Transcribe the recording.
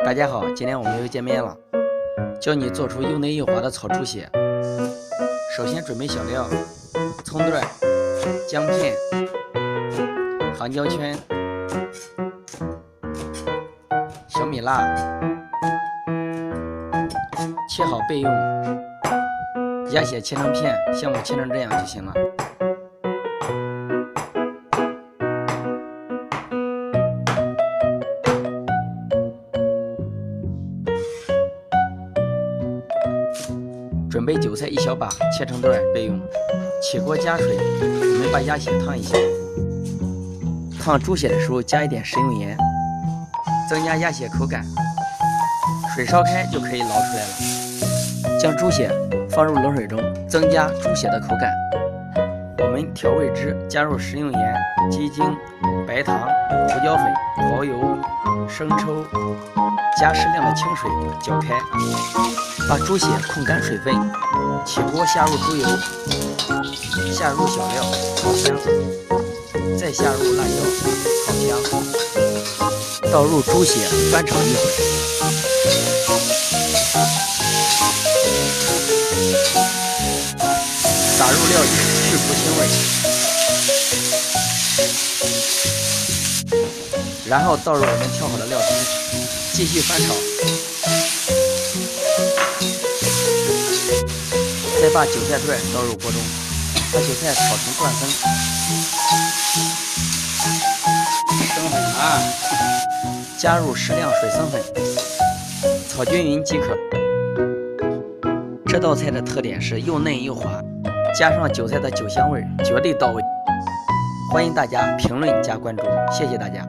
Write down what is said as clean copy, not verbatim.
大家好，今天我们又见面了，教你做出又嫩又滑的炒猪血。首先准备小料：葱段、姜片、黄椒圈、小米辣，切好备用。鸭血切成片，像我切成这样就行了。准备韭菜1小把，切成段备用。起锅加水，我们把鸭血烫一下。烫猪血的时候加一点食用盐，增加鸭血口感。水烧开就可以捞出来了。将猪血放入冷水中，增加猪血的口感。我们调味汁加入食用盐、鸡精、白糖、胡椒粉、蚝油、生抽，加适量的清水搅开。把猪血控干水分，起锅下入猪油，下入小料炒香，再下入辣椒炒香，倒入猪血翻炒一会儿。打入料酒去除腥味，然后倒入我们调好的料汁，继续翻炒。再把韭菜段倒入锅中，把韭菜炒成段分，生粉啊，加入适量水生粉，炒均匀即可。这道菜的特点是又嫩又滑，加上韭菜的酒香味，绝对到位。欢迎大家评论加关注，谢谢大家。